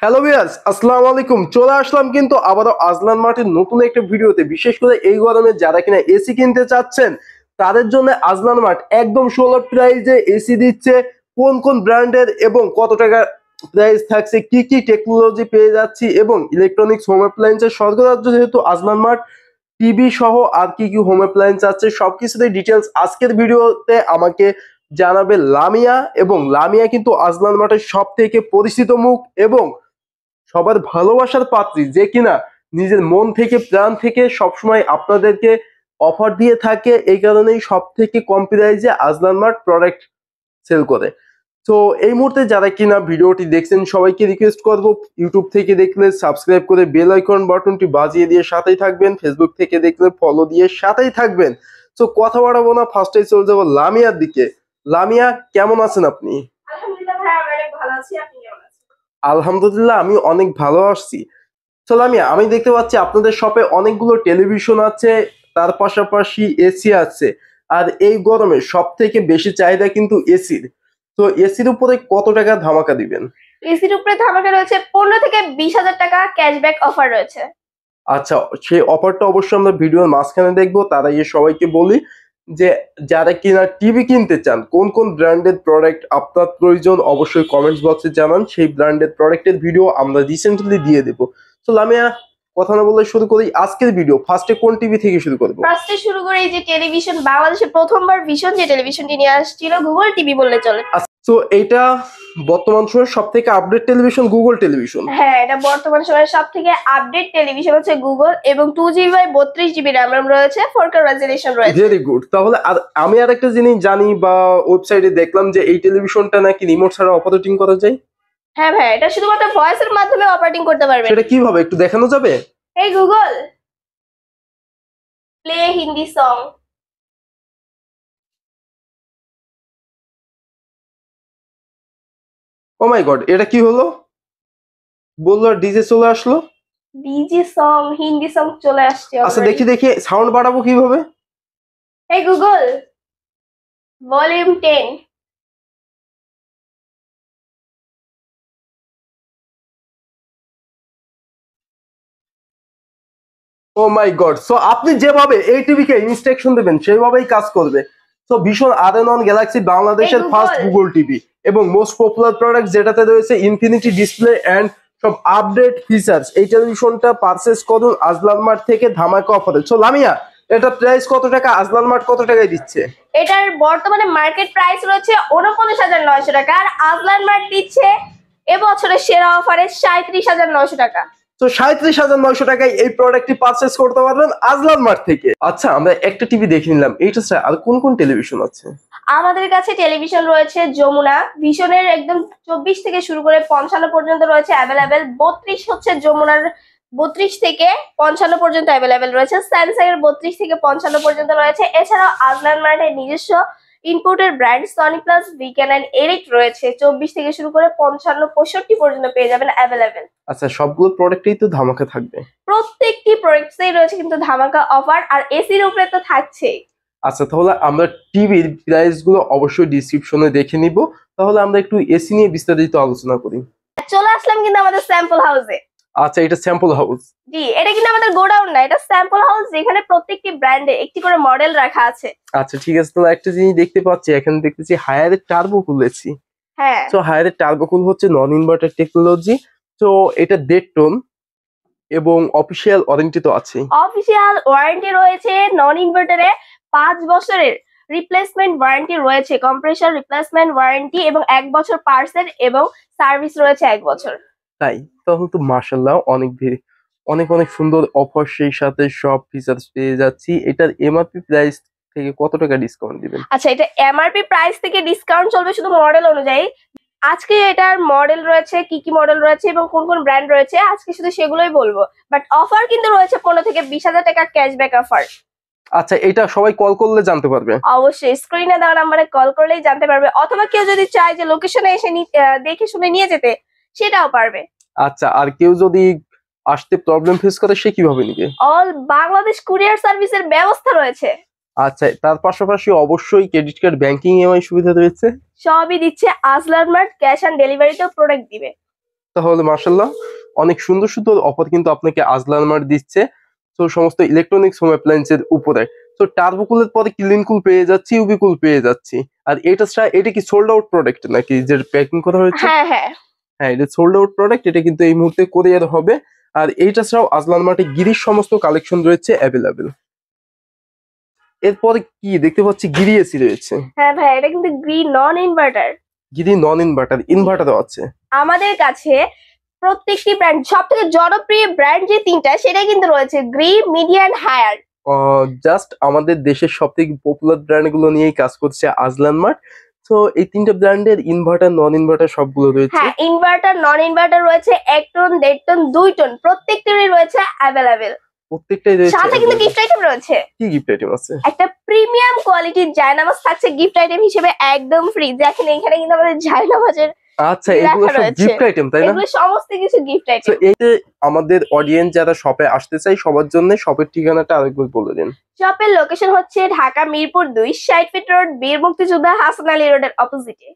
Hello viewers, আসসালামু আলাইকুম। চলে আসলাম কিন্তু আবারও আজলান মার্টের নতুন একটা ভিডিওতে। বিশেষ করে এই গরমে যারা কিনা এসি কিনতে চাচ্ছেন তাদের জন্য আজলান মার্ট একদম সুলভ প্রাইসে এসি দিচ্ছে। কোন কোন ব্র্যান্ডের এবং কত টাকা প্রাইস থাকছে, কি কি টেকনোলজি পেয়ে যাচ্ছি এবং ইলেকট্রনিক্স হোম অ্যাপ্লায়েন্সের স্বর্গরাজ্য যেহেতু আজলান মার্ট, টিভি সহ আর কি কি হোম অ্যাপ্লায়েন্স আছে সবকিছুতে ডিটেলস আজকের ভিডিওতে আমাকে জানাবে লামিয়া। এবং লামিয়া কিন্তু আজলান মার্টের সব থেকে পরিচিত মুখ এবং সবার ভালোবাসার পাত্রী, যে কিনা নিজের মন থেকে প্রাণ থেকে সবসময় আপনাদেরকে অফার দিয়ে থাকে। এই কারণেই সব থেকে কম প্রাইসে আজলান মার্ট প্রোডাক্ট সেল করে। তো এই মুহূর্তে যারা কিনা ভিডিওটি দেখছেন সবাইকে রিকোয়েস্ট করব, ইউটিউব থেকে দেখলে সাবস্ক্রাইব করে বেল আইকন বাটনটি বাজিয়ে দিয়ে সাথেই থাকবেন, ফেসবুক থেকে দেখলে ফলো দিয়ে সাথেই থাকবেন। তো কথা বাড়াবো না, ফার্স্টেই চলে যাবো লামিয়ার দিকে। লামিয়া, কেমন আছেন আপনি? আলহামদুলিল্লাহ ভাই, আমি অনেক ভালো আছি। আপনি কেমন আছেন? আলহামদুলিল্লাহ, আমি অনেক ভালো আছি। তো লামিয়া, আমি দেখতে পাচ্ছি আপনাদের শপে অনেকগুলো টেলিভিশন আছে, তার পাশাপাশি এসি আছে। আর এই গরমে সব থেকে বেশি চাহিদা কিন্তু এসির। তো এসির উপরে কত টাকা ধামাকা দিবেন? এসির উপরে ধামাকা রয়েছে 15 থেকে 20,000 টাকা ক্যাশব্যাক অফার রয়েছে। আচ্ছা, সেই অফারটা অবশ্যই আমরা ভিডিওর মাঝখানে দেখবো। তার আগে সবাইকে বলি যে যারা কিনা টিভি কিনতে চান, কোন কোন ব্র্যান্ডের প্রোডাক্ট আপনার প্রয়োজন অবশ্যই কমেন্টস বক্সে জানান। সেই ব্র্যান্ডের প্রোডাক্টের ভিডিও আমরা রিসেন্টলি দিয়ে দেবো। তো লামিয়া, কথা না বলে শুরু করি আজকের ভিডিও। ফার্স্টে কোন টিভি থেকে শুরু করবো? ফার্স্টে শুরু করে এই যে টেলিভিশন, বাংলাদেশে প্রথমবার ভিশন যে টেলিভিশনটি নিয়ে আসছিল, গুগল টিভি বললে চলে। তো এইটা বর্তমান সময়ের সব থেকে আপডেট টেলিভিশন গুগল টেলিভিশন। হ্যাঁ, এটা বর্তমান সময়ের সব থেকে আপডেট টেলিভিশন হচ্ছে গুগল, এবং 2GB বাই 32GB র্যাম রয়েছে, 4K রেজোলিউশন রয়েছে। Very good. তাহলে আর আমি আর একটা জিনিস জানি বা ওয়েবসাইটে দেখলাম যে এই টেলিভিশনটা নাকি রিমোট ছাড়া অপারেটিং করা যায়। হ্যাঁ ভাই, এটা শুধুমাত্র ভয়েসের মাধ্যমে অপারেটিং করতে পারবেন। সেটা কিভাবে একটু দেখানো যাবে? এই গুগল, প্লে হিন্দি সং। ও মাই গড, এটা কি হলো? বললো ডিজে চলে আসলো। ডিজি সং, হিন্দি সং চলে আসছে আচ্ছা, already। দেখি দেখি সাউন্ড বাড়াবো কিভাবে? এই গুগল, ভলিউম 10। ও মাই গড, সো আপনি যেভাবে এই টিভিকে ইনস্ট্রাকশন দেবেন সেইভাবেই কাজ করবে। সো ভীষণ আর গ্যালাক্সি বাংলাদেশের এই ফার্স্ট গুগল, গুগল টিভি এবং মোস্ট পপুলার প্রোডাক্ট যেটাতে রয়েছে ইনফিনিটি ডিসপ্লে এন্ড সব আপডেট ফিচার্স। এই টেলিভিশনটা পারচেস করুন আজলান মার্ট থেকে ধামাকা অফারে। সো লামিয়া, এটা প্রাইস কত টাকা? আজলান মার্ট কত টাকায় দিচ্ছে? এটার বর্তমানে মার্কেট প্রাইস রয়েছে 49,900 টাকা, আর আজলান মার্ট দিচ্ছে এবছরের সেরা অফারে 37,900 টাকা। তো 37,900 টাকায় এই প্রোডাক্টটি পারচেস করতে পারবেন আজলান মার্ট থেকে। আচ্ছা, আমরা একটা টিভি দেখে নিলাম, এইটা ছাড়া আর কোন কোন টেলিভিশন আছে? আমাদের কাছে টেলিভিশন রয়েছে যমুনা ভিশনের, একদম 24 থেকে শুরু করে 55 পর্যন্ত রয়েছে অ্যাভেলেবেল। 32 হচ্ছে যমুনার, 32 থেকে 55 পর্যন্ত অ্যাভেলেবেল রয়েছে। স্যামসাং এর 32 থেকে 55 পর্যন্ত রয়েছে। এছাড়াও আজলান মার্টের নিজস্ব ইনপুটের ব্র্যান্ড সনি প্লাস, ভিকেন এন্ড এরিট রয়েছে। 24 থেকে শুরু করে 55 65 পর্যন্ত পেয়ে যাবেন অ্যাভেলেবেল। আচ্ছা, সবগুলো প্রোডাক্টেই তো ধামাকা থাকবে? প্রত্যেকটি প্রোডাক্টসেই রয়েছে কিন্তু ধামাকা অফার, আর এসির উপরে তো থাকছেই। আচ্ছা, তাহলে আমরা টিভির প্রাইস গুলো অবশ্যই ডিসক্রিপশনে দেখে নিব। তাহলে আমরা একটু এসি নিয়ে বিস্তারিত আলোচনা করি। চলে আসলাম কিন্তু আমাদের স্যাম্পল হাউসে। আচ্ছা, এটা স্যাম্পল হাউস? জি, এটা কিন্তু আমাদের গোডাউন না, এটা স্যাম্পল হাউস, যেখানে প্রত্যেকটি ব্র্যান্ডে একটি করে মডেল রাখা আছে। আচ্ছা ঠিক আছে, তাহলে একটা জিনিস দেখতে পাচ্ছি, এখানে দেখতেছি হায়ারের টার্বো কুল এসি। হ্যাঁ, তো হায়ারের টার্বো কুল হচ্ছে নন ইনভার্টার টেকনোলজি। তো এটা 1.5 টন এবং অফিসিয়াল ওয়ারেন্টি তো আছে। অফিসিয়াল ওয়ারেন্টি রয়েছে নন ইনভার্টারে 5 বছরের রিপ্লেসমেন্ট ওয়ারেন্টি রয়েছে, কম্প্রেসর রিপ্লেসমেন্ট ওয়ারেন্টি, এবং 1 বছর পার্সেল এবং সার্ভিস রয়েছে 1 বছর। তাই তাহলে তো মাশাআল্লাহ অনেক অনেক অনেক সুন্দর অফার, সেই সাথে সব ফিচার্স পেয়ে যাচ্ছি। এটার এমআরপি প্রাইস থেকে কত টাকা ডিসকাউন্ট দিবেন? আচ্ছা, এটা এমআরপি প্রাইস থেকে ডিসকাউন্ট চলবে শুধু মডেল অনুযায়ী। আজকে এটার মডেল রয়েছে, কি কি মডেল রয়েছে এবং কোন কোন ব্র্যান্ড রয়েছে আজকে শুধু সেগুলোই বলবো। বাট অফার কিন্তু রয়েছে 15 থেকে 20,000 টাকা ক্যাশব্যাক অফার। আচ্ছা, এটা সবাই কল করলে জানতে পারবে? অবশ্যই স্ক্রিনে দেওয়া নাম্বারে কল করলেই জানতে পারবে, অথবা কেউ যদি চায় যে লোকেশনে এসে দেখে শুনে নিয়ে যেতে, সেটাও পারবে। আচ্ছা, আর কেউ যদি আসতে প্রবলেম ফেস করে সে কিভাবে নিবে? অল বাংলাদেশ কুরিয়ার সার্ভিসের ব্যবস্থা রয়েছে। আচ্ছা, তার পাশাপাশি অবশ্যই ক্রেডিট কার্ড, ব্যাংকিং, ইএমআই সুবিধা রয়েছে। সবই দিচ্ছে আজলান মার্ট, ক্যাশ অন ডেলিভারিতেও প্রোডাক্ট দিবে। তাহলে মাশাআল্লাহ অনেক সুন্দর সুন্দর অফার কিন্তু আপনাকে আজলান মার্ট দিচ্ছে। তো সমস্ত ইলেকট্রনিক্স হোম অ্যাপ্লায়েন্সের উপরে। তো টার্বো কুলের পরে ক্লিন কুল পেয়ে যাচ্ছি, ইউভি কুল পেয়ে যাচ্ছি। আর এটা কি সোল্ড আউট প্রোডাক্ট নাকি যে প্যাকিং করা হয়েছে? হ্যাঁ হ্যাঁ হ্যাঁ, এটা সোল্ড আউট প্রোডাক্ট, এটা কিন্তু এই মুহূর্তে কোরিয়ার হবে। আর এইটা ছাড়াও আজলান মার্টে গিরির সমস্ত কালেকশন রয়েছে অ্যাভেলেবেল। এরপরে কি দেখতে পাচ্ছি, গিরি এসি রয়েছে। হ্যাঁ ভাই, এটা কিন্তু গ্রিন নন ইনভার্টার। গিরি নন ইনভার্টার, ইনভার্টারও আছে। আমাদের কাছে প্রত্যেকটি ব্র্যান্ড, সব থেকে জনপ্রিয় ব্র্যান্ড যে তিনটা সেটা কিন্তু রয়েছে গ্রি, মিডিয়ান, হায়ার। জাস্ট আমাদের দেশের সব থেকে পপুলার ব্র্যান্ড গুলো নিয়েই কাজ করছে আজলান মার্ট। তো এই তিনটা ব্র্যান্ডের ইনভার্টার নন ইনভার্টার সবগুলো রয়েছে। হ্যাঁ, ইনভার্টার নন ইনভার্টার রয়েছে 1 টন, 1.5 টন, 2 টন, প্রত্যেকটিরই রয়েছে অ্যাভেলেবেল। প্রত্যেকটাই রয়েছে। সাথে কিন্তু গিফট আইটেম রয়েছে। কি গিফট আইটেম আছে? একটা প্রিমিয়াম কোয়ালিটির জায়নামাজ থাকছে গিফট আইটেম হিসেবে একদম ফ্রি। দেখেন এখানে কিন্তু আমাদের জায়নামাজের আচ্ছা, এগুলো সব গিফট আইটেম তাই না? এগুলো সমস্ত কিছু গিফট তো আইটেম। এই যে আমাদের অডিয়েন্স যারা শপে আসতে চাই সবার জন্য শপের ঠিকানাটা আরেকবার বলে দিন। শপের লোকেশন হচ্ছে ঢাকা মিরপুর 2, 60 ফিট রোড, বীর মুক্তিযোদ্ধা হাসান আলী রোডের অপোজিটে।